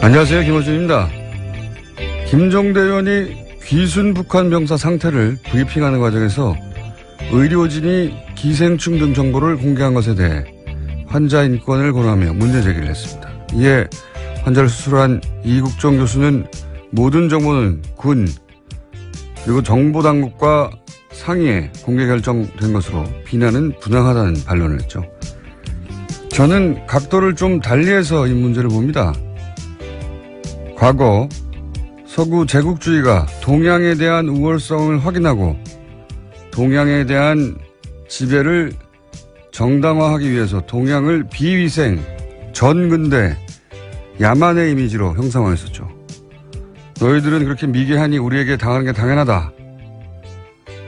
안녕하세요. 김호준입니다. 김종대 의원이 귀순 북한 병사 상태를 브리핑하는 과정에서 의료진이 기생충 등 정보를 공개한 것에 대해 환자 인권을 권하며 문제 제기를 했습니다. 이에 환자를 수술한 이국종 교수는 모든 정보는 군 그리고 정보당국과 상의에 공개 결정된 것으로 비난은 부당하다는 반론을 했죠. 저는 각도를 좀 달리해서 이 문제를 봅니다. 과거 서구 제국주의가 동양에 대한 우월성을 확인하고 동양에 대한 지배를 정당화하기 위해서 동양을 비위생, 전근대, 야만의 이미지로 형상화했었죠. 너희들은 그렇게 미개하니 우리에게 당하는 게 당연하다.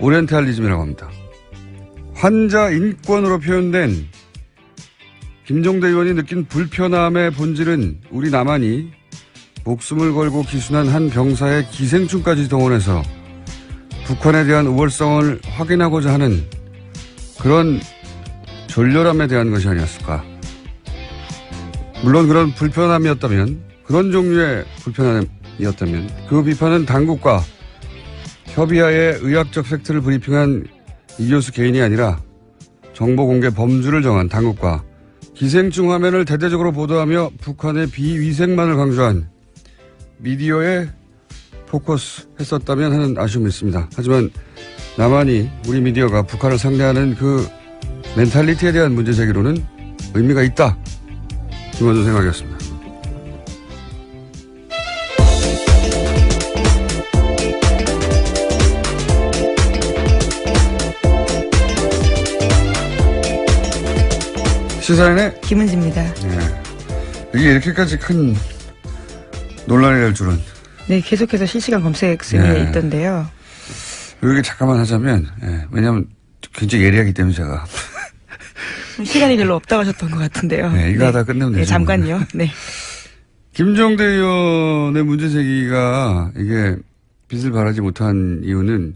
오리엔탈리즘이라고 합니다. 환자 인권으로 표현된 김종대 의원이 느낀 불편함의 본질은 우리 남한이 목숨을 걸고 기순한 한 병사의 기생충까지 동원해서 북한에 대한 우월성을 확인하고자 하는 그런 졸렬함에 대한 것이 아니었을까. 물론 그런 불편함이었다면, 그런 종류의 불편함이었다면 그 비판은 당국과 협의하에 의학적 팩트를 브리핑한 이 교수 개인이 아니라 정보 공개 범주를 정한 당국과 기생충 화면을 대대적으로 보도하며 북한의 비위생만을 강조한 미디어에 포커스 했었다면 하는 아쉬움이 있습니다. 하지만 남한이 우리 미디어가 북한을 상대하는 그 멘탈리티에 대한 문제 제기로는 의미가 있다. 김원준 생각이었습니다. 시사인의 김은지입니다. 네. 이게 이렇게까지 큰 논란이 될 줄은. 네, 계속해서 실시간 검색 순위에 있던데요. 여기 잠깐만 하자면, 왜냐하면 굉장히 예리하기 때문에 제가. 시간이 별로 없다고 하셨던 것 같은데요. 네, 이거 하다 끝내면 되죠. 네, 잠깐요. 네. 김종대 의원의 문제 제기가 이게 빛을 발하지 못한 이유는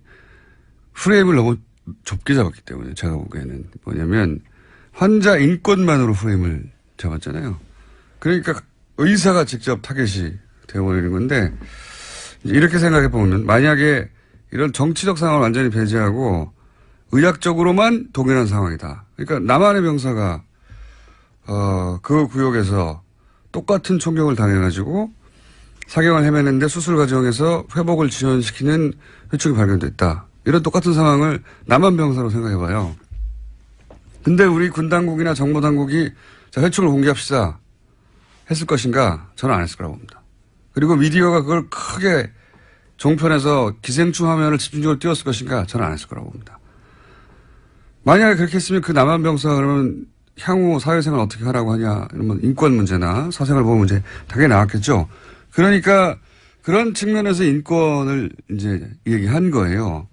프레임을 너무 좁게 잡았기 때문에 제가 보기에는 뭐냐면 환자 인권만으로 프레임을 잡았잖아요. 그러니까 의사가 직접 타겟이 되어버리는 건데 이렇게 생각해 보면 만약에 이런 정치적 상황을 완전히 배제하고 의학적으로만 동일한 상황이다. 그러니까 남한의 병사가 그 구역에서 똑같은 총격을 당해가지고 사경을 헤매는데 수술 과정에서 회복을 지연시키는 회충이 발견됐다. 이런 똑같은 상황을 남한 병사로 생각해봐요. 근데 우리 군 당국이나 정보 당국이 자, 회충을 공개합시다. 했을 것인가? 저는 안 했을 거라고 봅니다. 그리고 미디어가 그걸 크게 종편에서 기생충 화면을 집중적으로 띄웠을 것인가? 저는 안 했을 거라고 봅니다. 만약에 그렇게 했으면 그 남한 병사 그러면 향후 사회생활 어떻게 하라고 하냐, 이런 인권 문제나 사생활 보호 문제 당연히 나왔겠죠. 그러니까 그런 측면에서 인권을 이제 얘기한 거예요.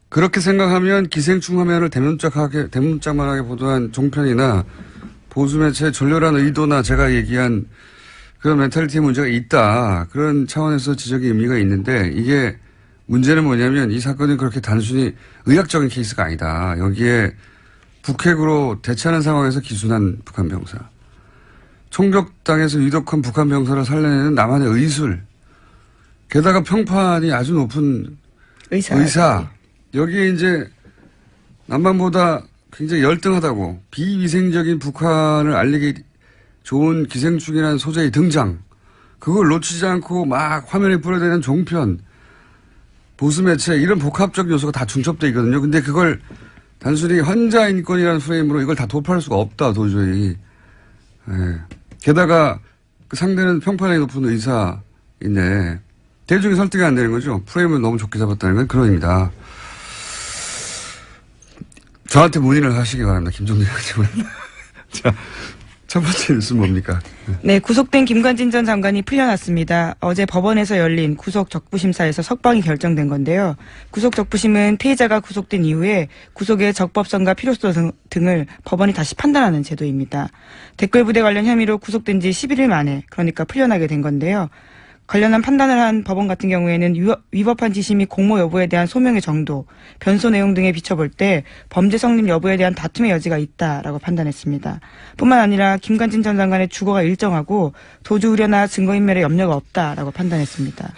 그렇게 생각하면 기생충 화면을 대문짝만하게 보도한 종편이나 보수매체의 졸렬한 의도나 제가 얘기한 그런 멘탈리티 문제가 있다. 그런 차원에서 지적의 의미가 있는데 이게 문제는 뭐냐면 이 사건은 그렇게 단순히 의학적인 케이스가 아니다. 여기에 북핵으로 대처하는 상황에서 기순한 북한 병사. 총격당해서 위독한 북한 병사를 살려내는 남한의 의술. 게다가 평판이 아주 높은 의사. 여기에 이제 남한보다 굉장히 열등하다고 비위생적인 북한을 알리기 좋은 기생충이라는 소재의 등장. 그걸 놓치지 않고 막 화면에 뿌려대는 종편. 보수매체 이런 복합적 요소가 다 중첩되어 있거든요. 근데 그걸 단순히 환자 인권이라는 프레임으로 이걸 다 도파할 수가 없다 도저히. 게다가 그 상대는 평판이 높은 의사인데 대중이 설득이 안 되는 거죠. 프레임을 너무 좁게 잡았다는 건 그런 의미다. 저한테 문의를 하시기 바랍니다. 김종대 의원님은. 자, 첫 번째 뉴스는 뭡니까? 네, 구속된 김관진 전 장관이 풀려났습니다. 어제 법원에서 열린 구속 적부심사에서 석방이 결정된 건데요. 구속 적부심은 피해자가 구속된 이후에 구속의 적법성과 필요성 등을 법원이 다시 판단하는 제도입니다. 댓글 부대 관련 혐의로 구속된 지 11일 만에 그러니까 풀려나게 된 건데요. 관련한 판단을 한 법원 같은 경우에는 위법한 지시 및 공모 여부에 대한 소명의 정도, 변소 내용 등에 비춰볼 때 범죄 성립 여부에 대한 다툼의 여지가 있다라고 판단했습니다. 뿐만 아니라 김관진 전 장관의 주거가 일정하고 도주 우려나 증거인멸의 염려가 없다라고 판단했습니다.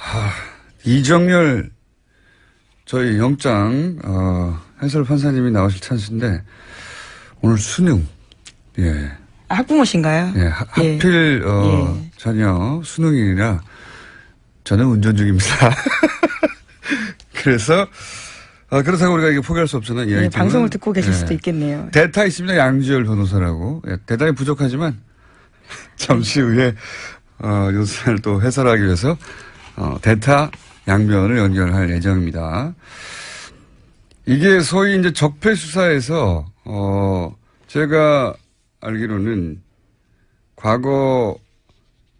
이정열 저희 영장 해설 판사님이 나오실 찬스인데 오늘 수능 예. 학부모신가요? 예, 하필 자녀 수능이라 저는 운전 중입니다. 그래서 그렇다고 우리가 이게 포기할 수 없잖아요. 네, 방송을 듣고 계실 수도 있겠네요. 대타 있습니다. 양지열 변호사라고. 예, 대단히 부족하지만 잠시 후에 요소를 또 해설하기 위해서 대타 양변을 연결할 예정입니다. 이게 소위 이제 적폐 수사에서 제가 알기로는 과거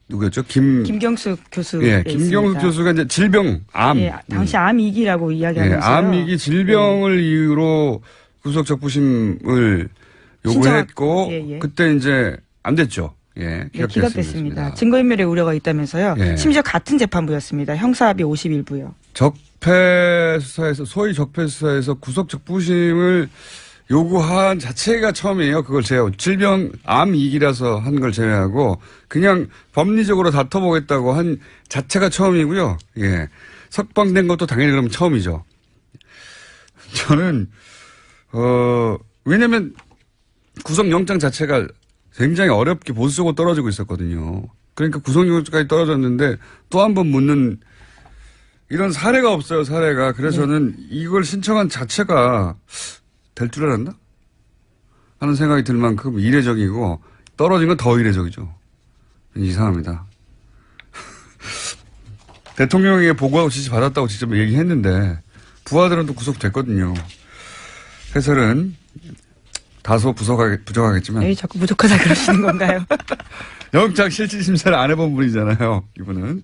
누구였죠? 김경숙 교수. 예, 김경숙 교수가 이제 질병, 암. 예, 당시 암위기라고 이야기하면서요. 예, 암위기 질병을 이유로 구속 적부심을 요구했고, 그때 이제 안 됐죠. 예, 기각됐습니다. 증거인멸의 우려가 있다면서요. 예. 심지어 같은 재판부였습니다. 형사합의 51부요. 적폐 수사에서, 소위 적폐 수사에서 구속 적부심을 요구한 자체가 처음이에요. 그걸 제외하고. 질병, 암위기라서 한 걸 제외하고, 그냥 법리적으로 다퉈보겠다고 한 자체가 처음이고요. 예. 석방된 것도 당연히 그럼 처음이죠. 저는, 왜냐면 구속영장 자체가 굉장히 어렵게 보수적으로 떨어지고 있었거든요. 그러니까 구속영장까지 떨어졌는데 또 한 번 묻는 이런 사례가 없어요, 사례가. 그래서 저는 이걸 신청한 자체가 될 줄 알았나? 하는 생각이 들 만큼 이례적이고 떨어진 건 더 이례적이죠. 이상합니다. 대통령에게 보고하고 지시 받았다고 직접 얘기했는데 부하들은 또 구속됐거든요. 해설은 다소 부족하겠지만. 에이, 자꾸 부족하다 그러시는 건가요? 영장 실질심사를 안 해본 분이잖아요. 이분은.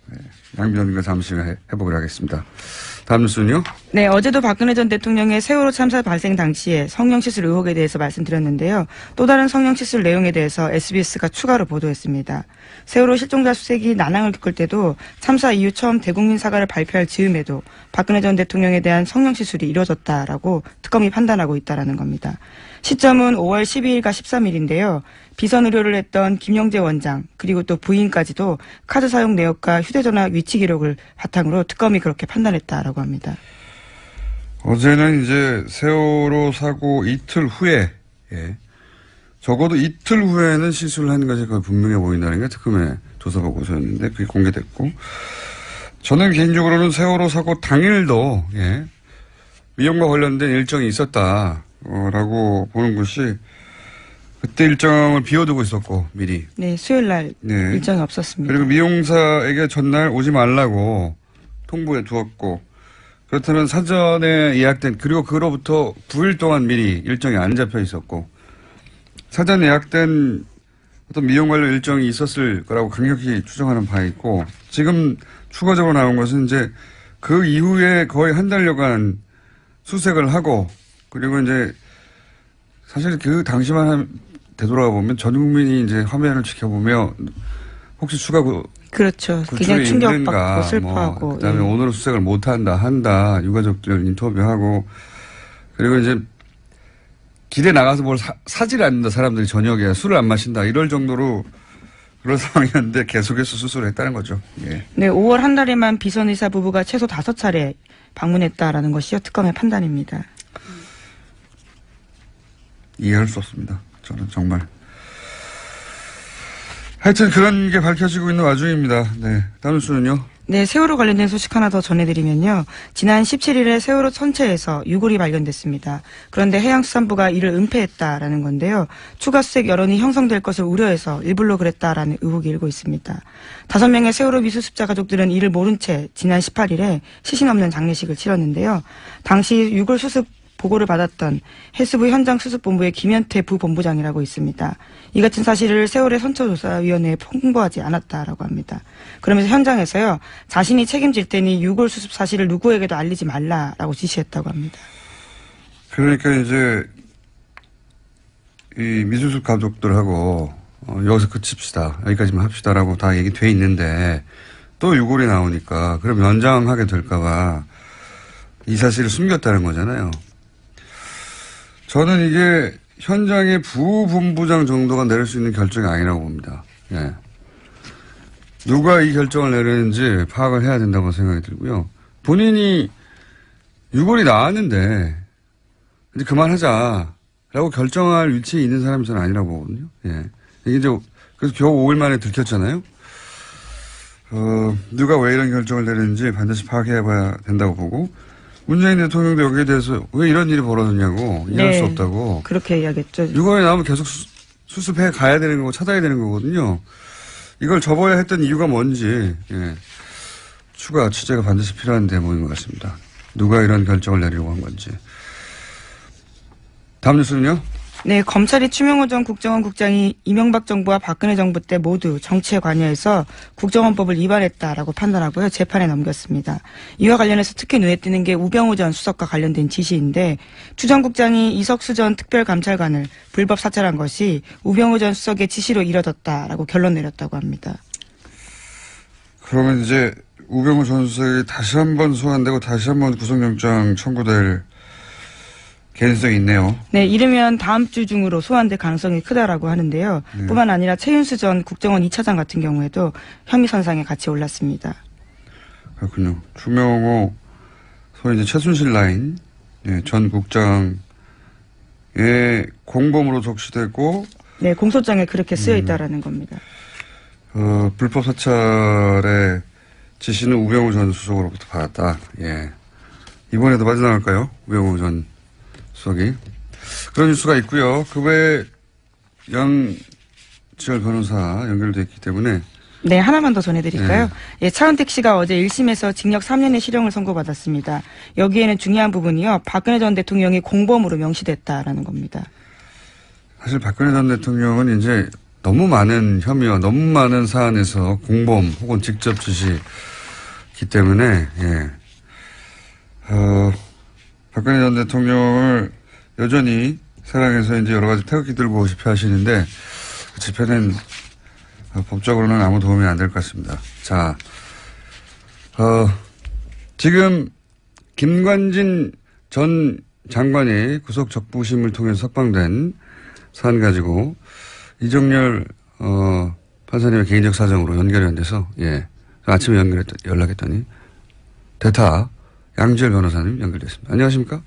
네, 양변과 잠시 후에 해보기로 하겠습니다. 다음 뉴스는요? 네, 어제도 박근혜 전 대통령의 세월호 참사 발생 당시에 성형시술 의혹에 대해서 말씀드렸는데요. 또 다른 성형시술 내용에 대해서 SBS가 추가로 보도했습니다. 세월호 실종자 수색이 난항을 겪을 때도 참사 이후 처음 대국민 사과를 발표할 즈음에도 박근혜 전 대통령에 대한 성형시술이 이루어졌다라고 특검이 판단하고 있다라는 겁니다. 시점은 5월 12일과 13일인데요. 비선 의료를 했던 김영재 원장 그리고 또 부인까지도 카드 사용 내역과 휴대전화 위치 기록을 바탕으로 특검이 그렇게 판단했다라고 합니다. 어제는 이제 세월호 사고 이틀 후에 적어도 이틀 후에는 시술을 하는 것이 거의 분명해 보인다는 게 특검의 조사 보고서였는데 그게 공개됐고 저는 개인적으로는 세월호 사고 당일도 위험과 관련된 일정이 있었다라고 보는 것이 그때 일정을 비워두고 있었고 미리. 네, 수요일 날 일정이 없었습니다. 그리고 미용사에게 전날 오지 말라고 통보해 두었고 그렇다면 사전에 예약된 그리고 그로부터 9일 동안 미리 일정이 안 잡혀 있었고 사전 예약된 어떤 미용 관련 일정이 있었을 거라고 강력히 추정하는 바에 있고 지금 추가적으로 나온 것은 이제 그 이후에 거의 한 달여간 수색을 하고 그리고 이제 사실 그 당시만 되돌아가 보면 전 국민이 이제 화면을 지켜보며 혹시 추가 그렇죠. 굉장히 충격받고 슬퍼하고. 그다음에 오늘은 수색을 한다. 유가족들 인터뷰하고 그리고 이제 길에 나가서 뭘 사질 않는다. 사람들이 저녁에 술을 안 마신다. 이럴 정도로 그런 상황이었는데 계속해서 수술을 했다는 거죠. 예. 네, 5월 한 달에만 비선의사 부부가 최소 5차례 방문했다라는 것이요. 특검의 판단입니다. 이해할 수 없습니다. 저는 정말. 하여튼 그런 게 밝혀지고 있는 와중입니다. 네. 다음 뉴스는요? 네, 세월호 관련된 소식 하나 더 전해드리면요. 지난 17일에 세월호 선체에서 유골이 발견됐습니다. 그런데 해양수산부가 이를 은폐했다라는 건데요. 추가 수색 여론이 형성될 것을 우려해서 일부러 그랬다라는 의혹이 일고 있습니다. 5명의 세월호 미수습자 가족들은 이를 모른 채 지난 18일에 시신 없는 장례식을 치렀는데요. 당시 유골 수습 보고를 받았던 해수부 현장수습본부의 김현태 부본부장이라고 있습니다. 이 같은 사실을 세월의 선처조사위원회에 통보하지 않았다라고 합니다. 그러면서 현장에서요. 자신이 책임질 테니 유골 수습 사실을 누구에게도 알리지 말라라고 지시했다고 합니다. 그러니까 이제 이 미수습 가족들하고 여기서 그칩시다. 여기까지만 합시다라고 다 얘기 돼 있는데 또 유골이 나오니까 그럼 연장하게 될까봐 이 사실을 숨겼다는 거잖아요. 저는 이게 현장의 부본부장 정도가 내릴 수 있는 결정이 아니라고 봅니다. 예. 누가 이 결정을 내리는지 파악을 해야 된다고 생각이 들고요. 본인이 유골이 나왔는데 이제 그만하자라고 결정할 위치에 있는 사람이 저는 아니라고 보거든요. 예. 이게 이제 그래서 겨우 5일 만에 들켰잖아요. 누가 왜 이런 결정을 내리는지 반드시 파악해 봐야 된다고 보고 문재인 대통령도 여기에 대해서 왜 이런 일이 벌어졌냐고 이해할 수 없다고. 그렇게 이야기했죠. 유골이 나오면 계속 수습해 가야 되는 거고 찾아야 되는 거거든요. 이걸 접어야 했던 이유가 뭔지 추가 취재가 반드시 필요한 대목인 것 같습니다. 누가 이런 결정을 내리려고 한 건지. 다음 뉴스는요? 네, 검찰이 추명호 전 국정원 국장이 이명박 정부와 박근혜 정부 때 모두 정치에 관여해서 국정원법을 위반했다라고 판단하고요. 재판에 넘겼습니다. 이와 관련해서 특히 눈에 띄는 게 우병우 전 수석과 관련된 지시인데 추 전 국장이 이석수 전 특별감찰관을 불법 사찰한 것이 우병우 전 수석의 지시로 이뤄졌다라고 결론 내렸다고 합니다. 그러면 이제 우병우 전 수석이 다시 한번 소환되고 다시 한번 구속영장 청구될 개연성이 있네요. 네, 이르면 다음 주 중으로 소환될 가능성이 크다라고 하는데요. 뿐만 아니라 최윤수 전 국정원 2차장 같은 경우에도 혐의 선상에 같이 올랐습니다. 그렇군요. 추명호 소위 이제 최순실 라인 전 국장의 공범으로 적시되고 네, 공소장에 그렇게 쓰여 있다라는 겁니다. 불법 사찰의 지시는 우병우 전 수석으로부터 받았다. 예. 이번에도 빠져나갈까요? 우병우 전 수석이. 그런 뉴스가 있고요. 그 외에 양지열 변호사 연결되어 있기 때문에. 네, 하나만 더 전해드릴까요? 예, 차은택 씨가 어제 1심에서 징역 3년의 실형을 선고받았습니다. 여기에는 중요한 부분이요. 박근혜 전 대통령이 공범으로 명시됐다라는 겁니다. 사실 박근혜 전 대통령은 이제 너무 많은 혐의와 너무 많은 사안에서 공범 혹은 직접 지시기 때문에, 박근혜 전 대통령을 여전히 사랑해서 이제 여러 가지 태극기 들고 집회하시는데 그 집회는 법적으로는 아무 도움이 안 될 것 같습니다. 자, 지금 김관진 전 장관이 구속 적부심을 통해서 석방된 사안 가지고 이정열 판사님의 개인적 사정으로 연결이 안 돼서 아침에 연락했더니 대타 양지열 변호사님 연결됐습니다. 안녕하십니까?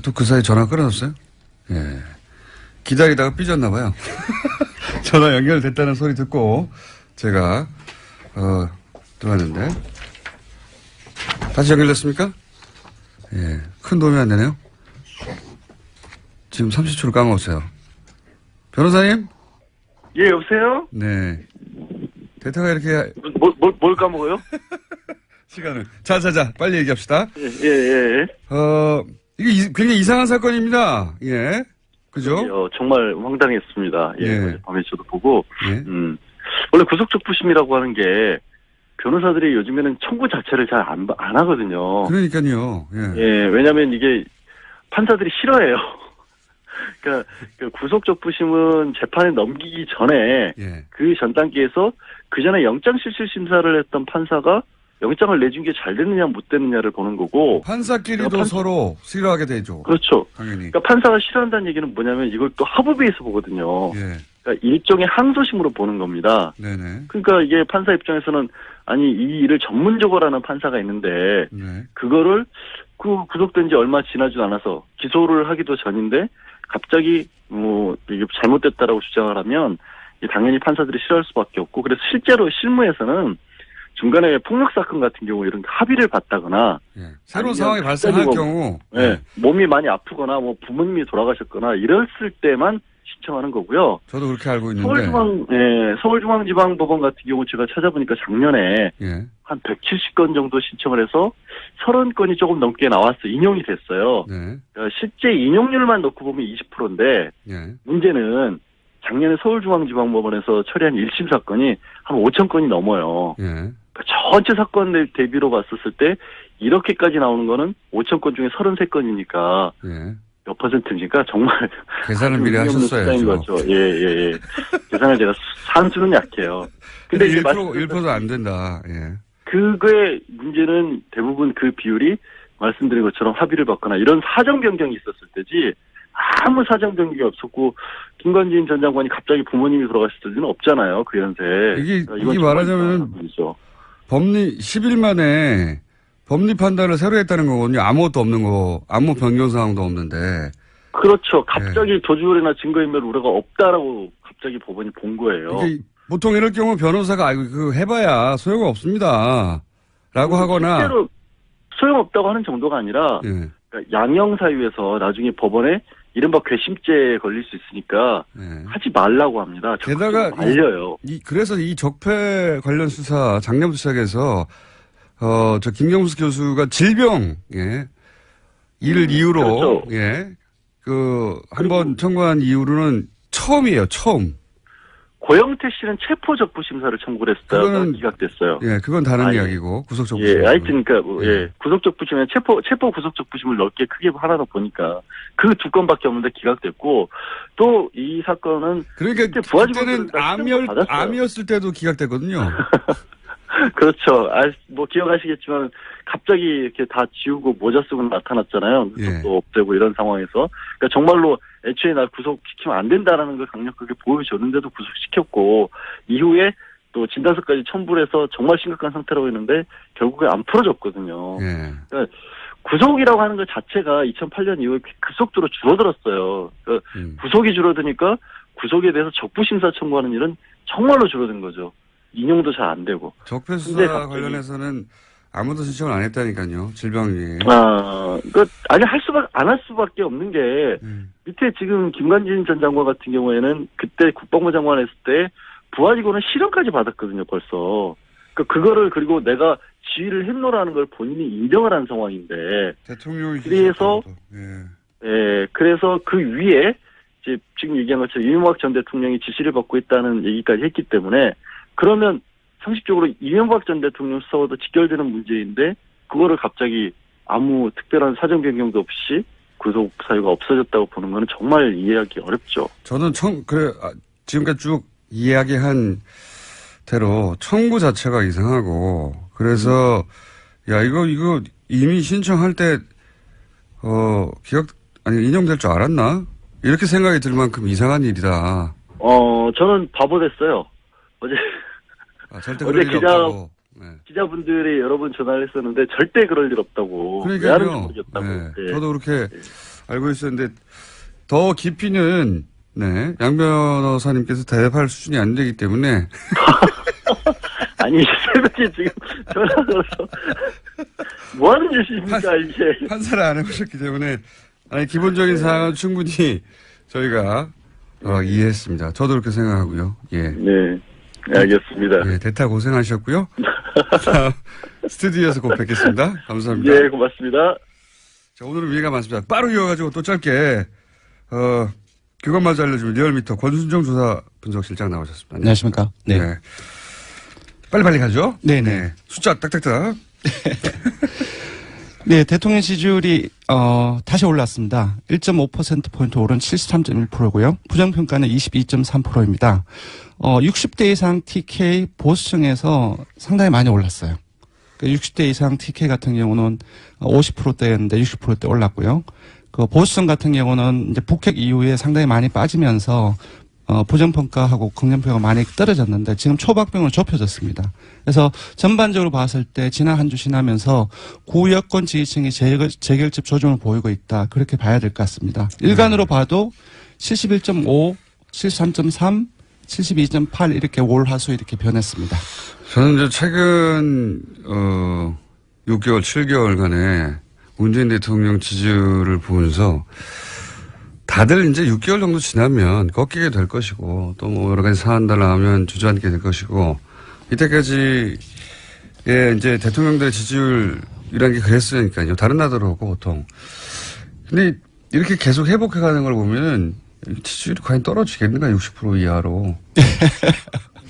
또 그 사이 전화 끊어졌어요? 예. 기다리다가 삐졌나 봐요. 전화 연결됐다는 소리 듣고 제가 들어왔는데 다시 연결됐습니까? 예. 큰 도움이 안 되네요. 지금 30초를 까먹었어요. 변호사님? 예, 여보세요? 네. 대타가 이렇게 뭘 까먹어요? 시간을. 자, 빨리 얘기합시다. 예. 이게 굉장히 이상한 사건입니다. 예. 그죠? 정말 황당했습니다. 예. 어제 밤에 저도 보고. 예. 원래 구속적부심이라고 하는 게 변호사들이 요즘에는 청구 자체를 잘 안 하거든요. 그러니까요. 예. 예, 왜냐면 이게 판사들이 싫어해요. 그러니까 그 구속적부심은 재판에 넘기기 전에 그 전 단계에서 그 전에 영장실질심사를 했던 판사가 영장을 내준 게 잘 됐느냐 못 됐느냐를 보는 거고 판사끼리도 서로 싫어하게 되죠. 그렇죠. 당연히. 그러니까 판사가 싫어한다는 얘기는 뭐냐면 이걸 또 합의에서 보거든요. 예. 그러니까 일종의 항소심으로 보는 겁니다. 네네. 그러니까 이게 판사 입장에서는 아니 이 일을 전문적으로 하는 판사가 있는데 그거를 그 구속된 지 얼마 지나지도 않아서 기소를 하기도 전인데 갑자기 뭐 이게 잘못됐다라고 주장을 하면 당연히 판사들이 싫어할 수밖에 없고 그래서 실제로 실무에서는 중간에 폭력 사건 같은 경우 이런 합의를 받다거나 새로운 상황이 발생할 경우 몸이 많이 아프거나 뭐 부모님이 돌아가셨거나 이랬을 때만 신청하는 거고요. 저도 그렇게 알고 있는데 서울중앙지방법원 같은 경우 제가 찾아보니까 작년에 한 170건 정도 신청을 해서 30건이 조금 넘게 나왔어 인용이 됐어요. 그러니까 실제 인용률만 놓고 보면 20%인데 문제는 작년에 서울중앙지방법원에서 처리한 1심 사건이 한 5천 건이 넘어요. 그러니까 전체 사건 대비로 봤었을 때 이렇게까지 나오는 거는 5천 건 중에 33건이니까 몇 퍼센트니까 정말 계산을 미리 하셨어야죠. 예. 계산을 제가 산수는 약해요. 근데 이제 1%도 안 된다. 예. 그거의 문제는 대부분 그 비율이 말씀드린 것처럼 합의를 받거나 이런 사정 변경이 있었을 때지 아무 사정 변경이 없었고 김관진 전 장관이 갑자기 부모님이 돌아가셨을 리는 없잖아요. 그 연세에. 이게 말하자면 법리 10일 만에 법리 판단을 새로 했다는 거거든요. 아무것도 없는 거, 아무 변경 사항도 없는데. 그렇죠. 갑자기 도주거래나 증거인멸 우려가 없다라고 갑자기 법원이 본 거예요. 이게 보통 이럴 경우 변호사가 해봐야 소용이 없습니다. 라고 하거나. 실제로 소용없다고 하는 정도가 아니라 예. 그러니까 양형사유에서 나중에 법원에 이른바 괘씸죄에 걸릴 수 있으니까 예. 하지 말라고 합니다. 게다가 알려요. 그래서 이 적폐 관련 수사 작년부터 시작해서 저 김경수 교수가 질병 이를 이유로 그렇죠. 한번 청구한 이후로는 처음이에요. 처음. 고영태 씨는 체포적부심사를 청구를 했다가 기각됐어요. 예, 그건 다른 이야기고 구속적부심. 예, 하여튼 그러니까 구속적부심에 체포 구속적부심을 넓게 크게 하나 더 보니까 그 두 건밖에 없는데 기각됐고 또 이 사건은 그러니까 그때는 암이었을 때도 기각됐거든요. 그렇죠. 뭐 기억하시겠지만 갑자기 이렇게 다 지우고 모자 쓰고 나타났잖아요. 구속도 없애고 이런 상황에서. 그러니까 정말로 애초에 날 구속시키면 안 된다라는 걸 강력하게 보여줬는데도 구속시켰고 이후에 또 진단서까지 첨부를 해서 정말 심각한 상태라고 했는데 결국에 안 풀어졌거든요. 그러니까 구속이라고 하는 것 자체가 2008년 이후에 급속도로 줄어들었어요. 그러니까 구속이 줄어드니까 구속에 대해서 적부심사 청구하는 일은 정말로 줄어든 거죠. 인용도 잘 안 되고. 적폐 수사 관련해서는 아무도 신청을 안 했다니까요. 질병위에. 아니 안 할 수밖에 없는 게 밑에 지금 김관진 전 장관 같은 경우에는 그때 국방부 장관 했을 때 부하직원은 실형까지 받았거든요. 벌써. 그거를 그리고 내가 지휘를 했노라는 걸 본인이 인정을 한 상황인데. 대통령이 그래서 그래서 그 위에 이제 지금 얘기한 것처럼 이명박 전 대통령이 지시를 받고 있다는 얘기까지 했기 때문에 그러면 상식적으로 이명박 전 대통령 수사와도 직결되는 문제인데 그거를 갑자기 아무 특별한 사정 변경도 없이 구속 사유가 없어졌다고 보는 건 정말 이해하기 어렵죠. 저는 지금까지 쭉 이야기한 대로 청구 자체가 이상하고 그래서 이거 이미 신청할 때 인용될 줄 알았나? 이렇게 생각이 들 만큼 이상한 일이다. 저는 바보 됐어요. 절대 그럴 일 없다고. 기자분들이 여러 번 전화를 했었는데 절대 그럴 일 없다고. 그러니까요. 왜 하는지 모르겠다고. 저도 그렇게 알고 있었는데 더 깊이는 양 변호사님께서 대답할 수준이 안 되기 때문에. 아니 새벽에 지금 전화 걸어서 뭐 하는 짓입니까 이게. 판사를 안 해보셨기 때문에 기본적인 사항은 충분히 저희가 이해했습니다. 저도 그렇게 생각하고요. 예. 네. 알겠습니다. 예, 대타 고생하셨고요. 스튜디오에서 꼭 뵙겠습니다. 감사합니다. 예, 고맙습니다. 자, 오늘은 위가 많습니다. 빠르게 이어가지고 또 짧게, 그것마저 알려주면 리얼미터 권순정 조사 분석실장 나오셨습니다. 안녕하십니까. 네. 빨리빨리 가죠? 네네. 숫자 딱딱딱. 네, 대통령 지지율이, 다시 올랐습니다. 1.5%포인트 오른 73.1%고요. 부정평가는 22.3%입니다. 60대 이상 TK 보수층에서 상당히 많이 올랐어요. 60대 이상 TK 같은 경우는 50%대였는데 60%대 올랐고요. 보수층 같은 경우는 이제 북핵 이후에 상당히 많이 빠지면서 부정평가하고 긍정평가가 많이 떨어졌는데 지금 초박빙으로 좁혀졌습니다. 그래서 전반적으로 봤을 때 지난 한 주 지나면서 구여권 지지층이 재결집 조짐을 보이고 있다. 그렇게 봐야 될 것 같습니다. 일간으로 봐도 71.5, 73.3, 72.8 이렇게 올 하수 이렇게 변했습니다. 저는 이제 최근 6개월, 7개월간의 문재인 대통령 지지율을 보면서 다들 이제 6개월 정도 지나면 꺾이게 될 것이고 또 뭐 여러 가지 사안들 나오면 주저앉게 될 것이고 이때까지 이제 대통령들의 지지율이라는 게 그랬으니까요. 다른 나라도 그렇고 보통. 근데 이렇게 계속 회복해가는 걸 보면은 지지율이 과연 떨어지겠는가 60% 이하로.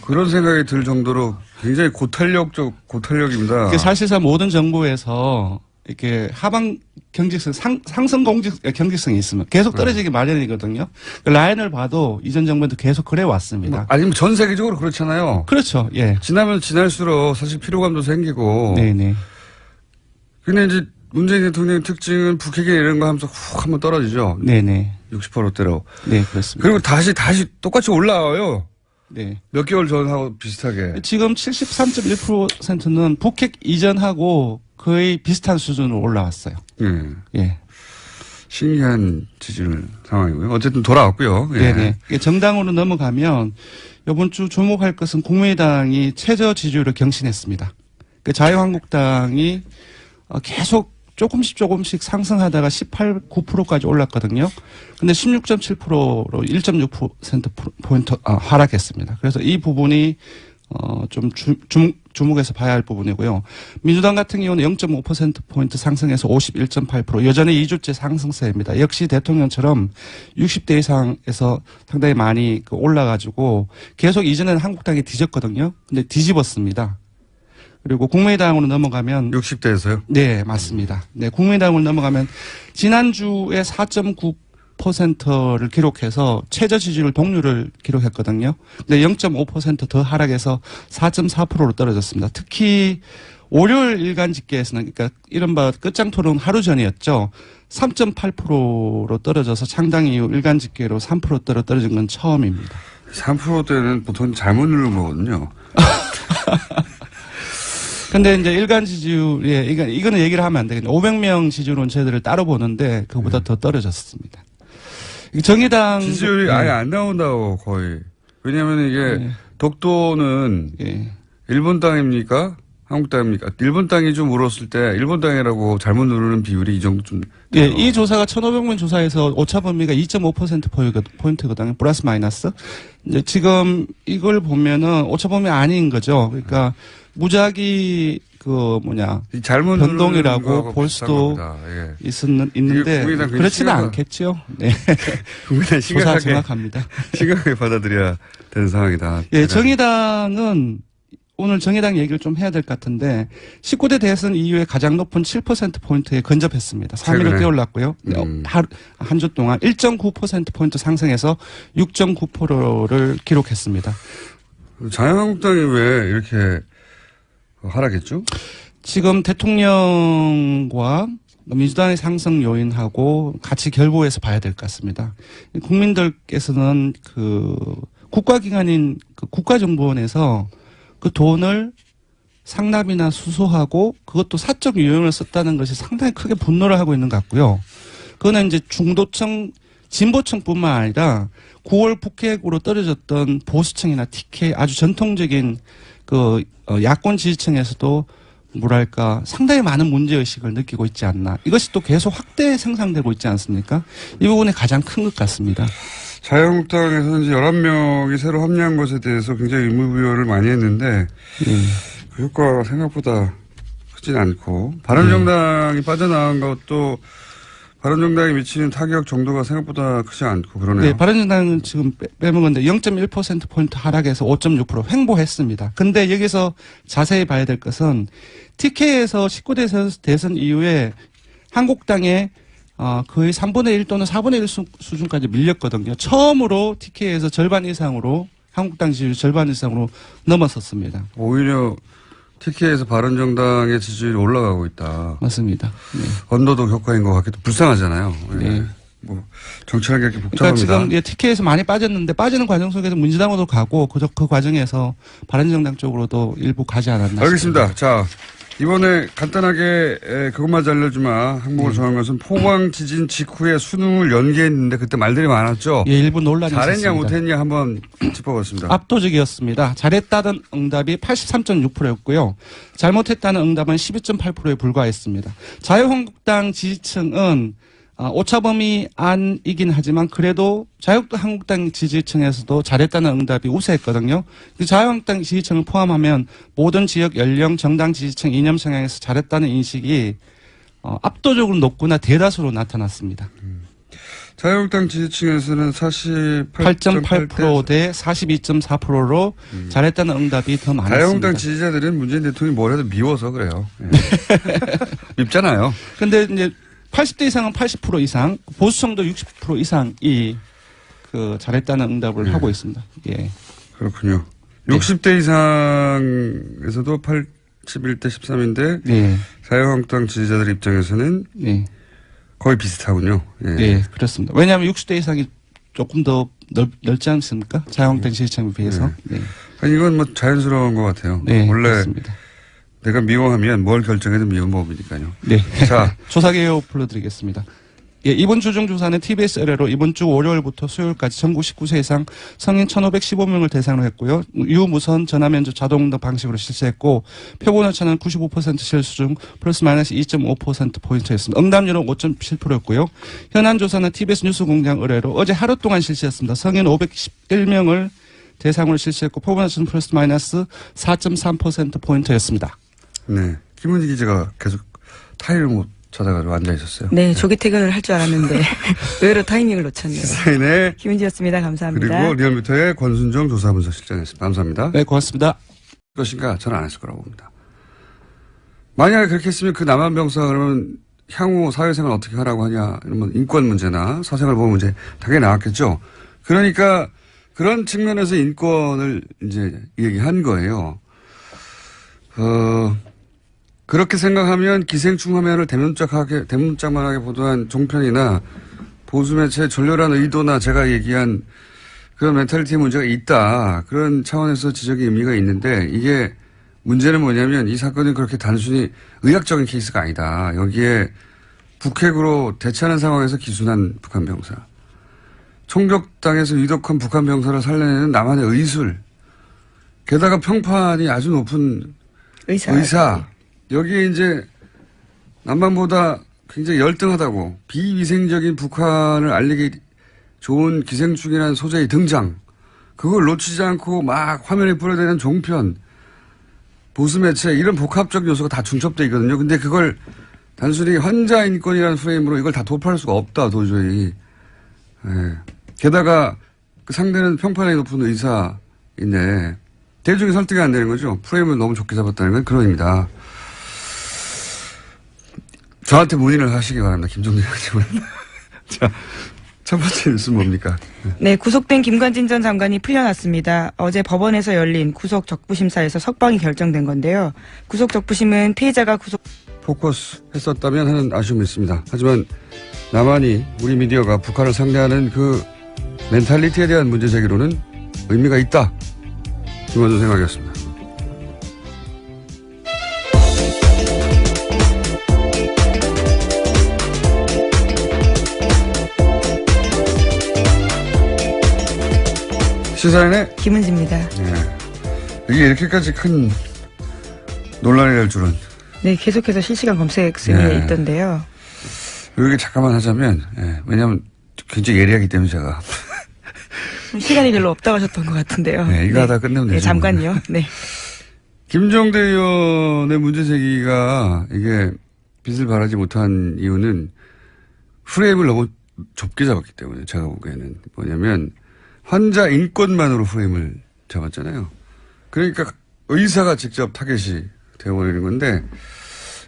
그런 생각이 들 정도로 굉장히 고탄력입니다. 사실상 모든 정부에서 이렇게 하방 경직성, 상승 경직성이 있으면 계속 떨어지기 마련이거든요. 그 라인을 봐도 이전 정부도 계속 그래 왔습니다. 아니면 전 세계적으로 그렇잖아요. 그렇죠. 예. 지나면 지날수록 사실 피로감도 생기고. 네네. 근데 이제 문재인 대통령의 특징은 북핵이 이런 거 하면서 훅 한번 떨어지죠. 네네. 68호대로. 네, 그렇습니다. 그리고 다시 똑같이 올라와요. 네. 몇 개월 전하고 비슷하게. 지금 73.1%는 북핵 이전하고 거의 비슷한 수준으로 올라왔어요. 예. 예. 신기한 지지율 상황이고요. 어쨌든 돌아왔고요. 예. 네네. 정당으로 넘어가면 이번 주 주목할 것은 국민의당이 최저 지지율을 경신했습니다. 자유한국당이 계속 조금씩 상승하다가 18, 9%까지 올랐거든요. 근데 16.7%로 1.6%포인트 하락했습니다. 그래서 이 부분이 좀 주목해서 봐야 할 부분이고요. 민주당 같은 경우는 0.5%포인트 상승해서 51.8%, 여전히 2주째 상승세입니다. 역시 대통령처럼 60대 이상에서 상당히 많이 올라가지고 계속 이전에는 한국당이 뒤졌거든요. 근데 뒤집었습니다. 그리고 국민의당으로 넘어가면 60대에서요? 네, 맞습니다. 네, 국민의당으로 넘어가면 지난주에 4.9%를 기록해서 최저 지지율 동률을 기록했거든요. 근데 0.5% 더 하락해서 4.4%로 떨어졌습니다. 특히 월요일 일간 집계에서는 그러니까 이른바 끝장 토론 하루 전이었죠. 3.8%로 떨어져서 창당 이후 일간 집계로 3%대로 떨어진 건 처음입니다. 3%대는 보통 잘못 누른 거거든요. 근데 이제 일간 지지율에, 이거는 얘기를 하면 안 되겠네요. 500명 지지율 온체들을 따로 보는데 그보다 더 떨어졌습니다. 정의당. 지지율이 아예 안 나온다고 거의. 왜냐면 이게 독도는 일본 땅입니까? 한국 땅입니까? 일본 땅이 좀 울었을 때 일본 땅이라고 잘못 누르는 비율이 이 정도 좀. 예, 이 조사가 1,500명 조사에서 오차 범위가 2.5%포인트거든요. 플러스 마이너스. 이제 지금 이걸 보면은 오차 범위 아닌 거죠. 그러니까 무작위 잘못 변동이라고 볼 수도 있는데 그렇지는 않겠죠. 네. 국민의당 조사 정확합니다. 심각하게 받아들여야 되는 상황이다. 예, 정의당은 오늘 정의당 얘기를 좀 해야 될 것 같은데 19대 대선 이후에 가장 높은 7%포인트에 근접했습니다. 3위로 뛰어올랐고요. 한 주 동안 1.9%포인트 상승해서 6.9%를 기록했습니다. 자유한국당이 왜 이렇게 하락했죠? 지금 대통령과 민주당의 상승 요인하고 같이 결부해서 봐야 될 것 같습니다. 국민들께서는 국가기관인 국가정보원에서 그 돈을 상납이나 수수하고 그것도 사적 유용을 썼다는 것이 상당히 크게 분노를 하고 있는 것 같고요. 그거는 이제 중도층, 진보층뿐만 아니라 9월 북핵으로 떨어졌던 보수층이나 TK 아주 전통적인 야권 지지층에서도 뭐랄까 상당히 많은 문제의식을 느끼고 있지 않나. 이것이 또 계속 확대 생산되고 있지 않습니까? 이 부분이 가장 큰 것 같습니다. 자유한국당에서는 이제 11명이 새로 합류한 것에 대해서 굉장히 의무부여를 많이 했는데 그 효과가 생각보다 크진 않고 바른정당이 빠져나간 것도 바른정당이 미치는 타격 정도가 생각보다 크지 않고 그러네요. 네, 바른정당은 지금 빼먹었는데 0.1%포인트 하락해서 5.6% 횡보했습니다. 근데 여기서 자세히 봐야 될 것은 TK에서 19대 대선 이후에 한국당에 거의 3분의 1 또는 4분의 1 수준까지 밀렸거든요. 처음으로 TK에서 절반 이상으로 한국당 지지율 절반 이상으로 넘어섰습니다. 오히려 TK에서 바른정당의 지지율이 올라가고 있다. 맞습니다. 네. 언더독 효과인 것 같기도 불쌍하잖아요. 네. 정치라는 게 이렇게 복잡합니다. 그러니까 지금 TK에서 많이 빠졌는데 빠지는 과정 속에서 민주당으로 가고 그 과정에서 바른정당 쪽으로도 일부 가지 않았나 알겠습니다. 싶습니다. 자, 이번에 간단하게 그것만 알려주마 항목을 정한 것은 포항 지진 직후에 수능을 연기했는데 그때 말들이 많았죠. 예, 일부 논란이 잘했냐 있었습니다. 못했냐 한번 짚어봤습니다. 압도적이었습니다. 잘했다는 응답이 83.6%였고요. 잘못했다는 응답은 12.8%에 불과했습니다. 자유한국당 지지층은 오차범위 안이긴 하지만 그래도 자유한국당 지지층에서도 잘했다는 응답이 우세했거든요. 자유한국당 지지층을 포함하면 모든 지역 연령 정당 지지층 이념 성향에서 잘했다는 인식이 압도적으로 높거나 대다수로 나타났습니다. 자유한국당 지지층에서는 48.8% 대 42.4%로 잘했다는 응답이 더 많았습니다. 자유한국당 지지자들은 문재인 대통령이 뭘 해도 미워서 그래요. 예. 밉잖아요. 근데 이제 80대 이상은 80% 이상, 보수층도 60% 이상이 그 잘했다는 응답을 하고 있습니다. 예. 그렇군요. 60대 이상에서도 81대 13인데 네. 자유한국당 지지자들 입장에서는 네. 거의 비슷하군요. 예. 네, 그렇습니다. 왜냐하면 60대 이상이 조금 더 넓지 않습니까? 자유한국당 지지층에 비해서. 네. 아니, 이건 뭐 자연스러운 것 같아요. 네, 원래 그렇습니다. 내가 미워하면 뭘 결정해도 미운 법이니까요. 네. 자, 조사 개요 불러드리겠습니다. 예, 이번 주 중조사는 TBS 의뢰로 이번 주 월요일부터 수요일까지 전국 19세 이상 성인 1,515명을 대상으로 했고요. 유무선 전화면접 자동응답 방식으로 실시했고 표본 오차는 95% 실수 중 플러스 마이너스 2.5%포인트였습니다. 응답률은 5.7%였고요. 현안 조사는 TBS 뉴스공장 의뢰로 어제 하루 동안 실시했습니다. 성인 511명을 대상으로 실시했고 표본 오차는 플러스 마이너스 4.3%포인트였습니다. 네. 김은지 기자가 계속 타이를 못 찾아가지고 앉아 있었어요. 네, 조기 퇴근을 할 줄 알았는데 의외로 타이밍을 놓쳤네요. 사인의 김은지였습니다. 감사합니다. 그리고 리얼미터의 권순정 조사분석실장이었습니다. 감사합니다. 네, 고맙습니다. 것인가 저는 안 했을 거라고 봅니다. 만약에 그렇게 했으면 그 남한병사 그러면 향후 사회생활 어떻게 하라고 하냐 이러면 인권 문제나 사생활 보호 문제 당연히 나왔겠죠. 그러니까 그런 측면에서 인권을 이제 얘기한 거예요. 그렇게 생각하면 기생충 화면을 대문짝만하게 보도한 종편이나 보수매체의 졸렬한 의도나 제가 얘기한 그런 멘탈리티의 문제가 있다. 그런 차원에서 지적의 의미가 있는데 이게 문제는 뭐냐면 이 사건은 그렇게 단순히 의학적인 케이스가 아니다. 여기에 북핵으로 대치하는 상황에서 기순한 북한 병사. 총격당해서 위독한 북한 병사를 살려내는 남한의 의술. 게다가 평판이 아주 높은 의사. 여기에 이제 남한보다 굉장히 열등하다고 비위생적인 북한을 알리기 좋은 기생충이라는 소재의 등장. 그걸 놓치지 않고 막 화면에 뿌려대는 종편, 보수매체 이런 복합적 요소가 다 중첩되어 있거든요. 근데 그걸 단순히 환자 인권이라는 프레임으로 이걸 다 도파할 수가 없다 도저히. 예. 게다가 그 상대는 평판이 높은 의사인데 대중이 설득이 안 되는 거죠. 프레임을 너무 좁게 잡았다는 건 그런 의미다. 저한테 문의를 하시기 바랍니다. 김종대 의원님은. 자, 첫 번째 뉴스는 뭡니까? 네, 구속된 김관진 전 장관이 풀려났습니다. 어제 법원에서 열린 구속 적부심사에서 석방이 결정된 건데요. 구속 적부심은 피해자가 포커스 했었다면 하는 아쉬움이 있습니다. 하지만 나만이 우리 미디어가 북한을 상대하는 그 멘탈리티에 대한 문제 제기로는 의미가 있다. 김원준 생각이었습니다. 시사인의 김은지입니다. 네. 이게 이렇게까지 큰 논란이 될 줄은. 네, 계속해서 실시간 검색 순위에 있던데요. 여기 잠깐만 하자면, 왜냐하면 굉장히 예리하기 때문에 제가. 시간이 별로 없다고 하셨던 것 같은데요. 네, 이거 하다 끝내면 되죠. 네, 잠깐요. 네. 김종대 의원의 문제 제기가 이게 빛을 발하지 못한 이유는 프레임을 너무 좁게 잡았기 때문에 제가 보기에는 뭐냐면 환자 인권만으로 프레임을 잡았잖아요. 그러니까 의사가 직접 타겟이 되어버리는 건데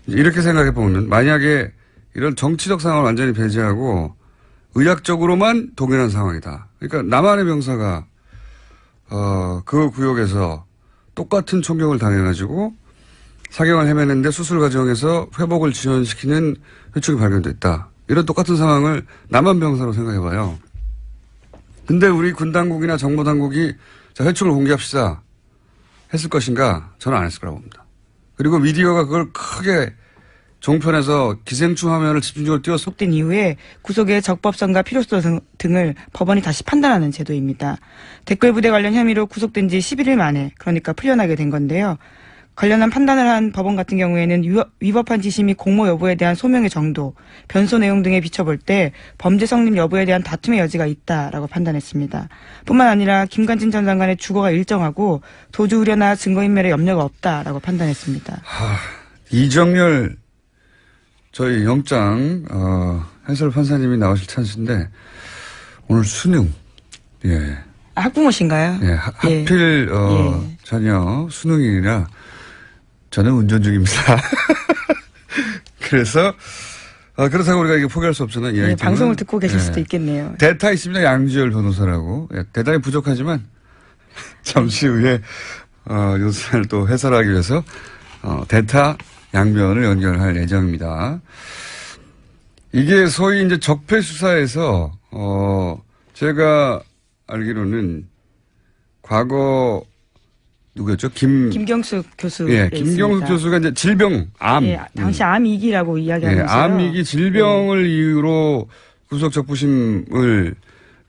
이렇게 생각해 보면 만약에 이런 정치적 상황을 완전히 배제하고 의학적으로만 동일한 상황이다. 그러니까 남한의 병사가 그 구역에서 똑같은 총격을 당해가지고 사경을 헤매는데 수술 과정에서 회복을 지연시키는 회충이 발견됐다. 이런 똑같은 상황을 남한 병사로 생각해봐요. 근데 우리 군 당국이나 정보 당국이 자, 회충을 공개합시다 했을 것인가? 저는 안 했을 거라고 봅니다. 그리고 미디어가 그걸 크게 종편에서 기생충 화면을 집중적으로 띄워서 구속된 이후에 구속의 적법성과 필요성 등을 법원이 다시 판단하는 제도입니다. 댓글 부대 관련 혐의로 구속된 지 11일 만에 그러니까 풀려나게 된 건데요. 관련한 판단을 한 법원 같은 경우에는 위법한 지시 및 공모 여부에 대한 소명의 정도, 변소 내용 등에 비춰볼 때 범죄 성립 여부에 대한 다툼의 여지가 있다라고 판단했습니다. 뿐만 아니라 김관진 전 장관의 주거가 일정하고 도주 우려나 증거인멸의 염려가 없다라고 판단했습니다. 이정열 저희 영장, 해설 판사님이 나오실 찬스인데, 오늘 수능, 예. 학부모신가요? 예, 하필, 예. 자녀 수능이라 저는 운전 중입니다. 그래서, 그렇다고 우리가 이게 포기할 수 없잖아요. 이 예, 아이템은. 방송을 듣고 계실 예. 수도 있겠네요. 대타 있습니다. 양지열 변호사라고. 예, 대단히 부족하지만, 잠시 후에, 요사를 또 해설하기 위해서, 대타 양변을 연결할 예정입니다. 이게 소위 이제 적폐 수사에서, 제가 알기로는 과거 누구였죠? 김경숙 교수. 예, 김경숙 교수가 이제 질병, 암. 예, 당시 암위기라고 이야기하면서. 예, 암위기 질병을 이유로 구속 적부심을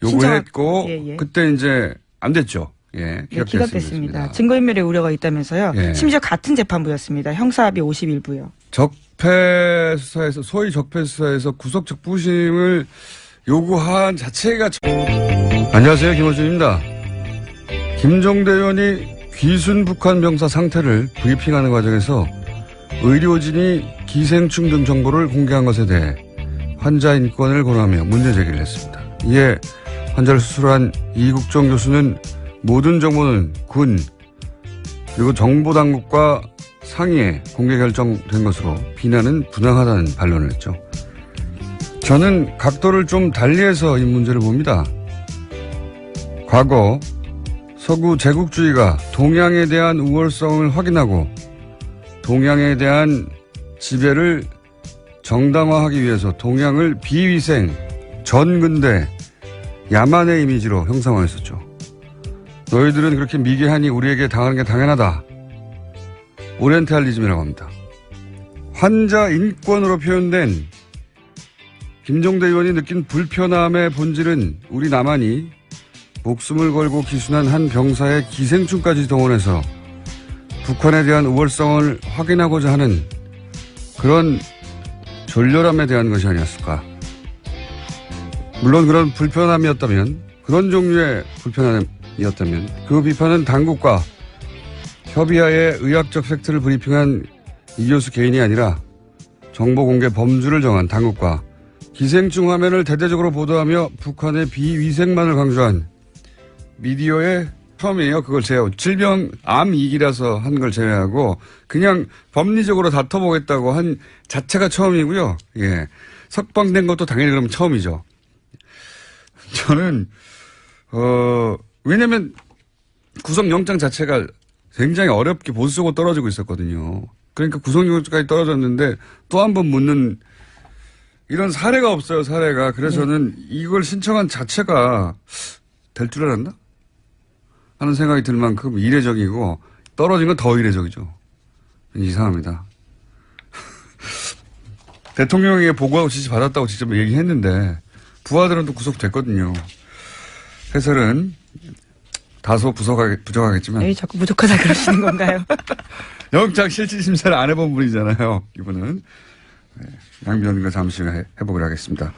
요구했고, 예. 그때 이제 안 됐죠. 예, 네, 기각됐습니다. 증거인멸의 우려가 있다면서요. 예. 심지어 같은 재판부였습니다. 형사합의 51부요. 적폐 수사에서, 소위 적폐 수사에서 구속 적부심을 요구한 자체가. 안녕하세요. 김호준입니다. 김종대 의원이 귀순 북한 병사 상태를 브리핑하는 과정에서 의료진이 기생충 등 정보를 공개한 것에 대해 환자 인권을 권하며 문제 제기를 했습니다. 이에 환자를 수술한 이국종 교수는 모든 정보는 군 그리고 정보당국과 상의에 공개 결정된 것으로 비난은 부당하다는 반론을 했죠. 저는 각도를 좀 달리해서 이 문제를 봅니다. 과거 서구 제국주의가 동양에 대한 우월성을 확인하고 동양에 대한 지배를 정당화하기 위해서 동양을 비위생, 전근대, 야만의 이미지로 형상화했었죠. 너희들은 그렇게 미개하니 우리에게 당하는 게 당연하다. 오리엔탈리즘이라고 합니다. 환자 인권으로 표현된 김종대 의원이 느낀 불편함의 본질은 우리 남한이 목숨을 걸고 기순한 한 병사의 기생충까지 동원해서 북한에 대한 우월성을 확인하고자 하는 그런 졸렬함에 대한 것이 아니었을까. 물론 그런 불편함이었다면, 그런 종류의 불편함이었다면 그 비판은 당국과 협의하에 의학적 팩트를 브리핑한 이 교수 개인이 아니라 정보 공개 범주를 정한 당국과 기생충 화면을 대대적으로 보도하며 북한의 비위생만을 강조한 미디어의 처음이에요. 그걸 제외하고 질병 암위기라서 한 걸 제외하고 그냥 법리적으로 다퉈보겠다고 한 자체가 처음이고요. 예, 석방된 것도 당연히 그러면 처음이죠. 저는 왜냐하면 구속영장 자체가 굉장히 어렵게 보수적으로 떨어지고 있었거든요. 그러니까 구속영장까지 떨어졌는데 또 한 번 묻는 이런 사례가 없어요. 사례가. 그래서 저는 이걸 신청한 자체가 될 줄 알았나 하는 생각이 들 만큼 이례적이고 떨어진 건 더 이례적이죠. 이상합니다. 대통령에게 보고하고 지시 받았다고 직접 얘기했는데 부하들은 또 구속됐거든요. 해설은 다소 부족하겠지만. 왜 자꾸 부족하다 그러시는 건가요? 영장 실질심사를 안 해본 분이잖아요. 이분은. 네, 양변과 잠시 후에 해보기로 하겠습니다.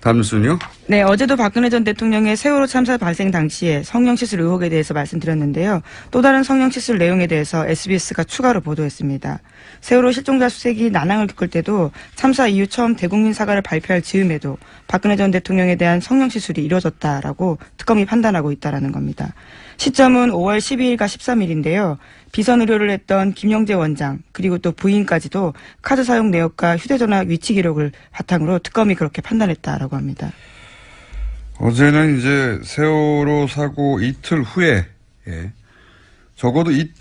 다음 뉴스는요? 네, 어제도 박근혜 전 대통령의 세월호 참사 발생 당시에 성형시술 의혹에 대해서 말씀드렸는데요. 또 다른 성형시술 내용에 대해서 SBS가 추가로 보도했습니다. 세월호 실종자 수색이 난항을 겪을 때도 참사 이후 처음 대국민 사과를 발표할 즈음에도 박근혜 전 대통령에 대한 성형시술이 이뤄졌다라고 특검이 판단하고 있다라는 겁니다. 시점은 5월 12일과 13일인데요. 비선 의료를 했던 김영재 원장 그리고 또 부인까지도 카드 사용 내역과 휴대전화 위치 기록을 바탕으로 특검이 그렇게 판단했다라고 합니다. 어제는 이제 세월호 사고 이틀 후에 적어도 이틀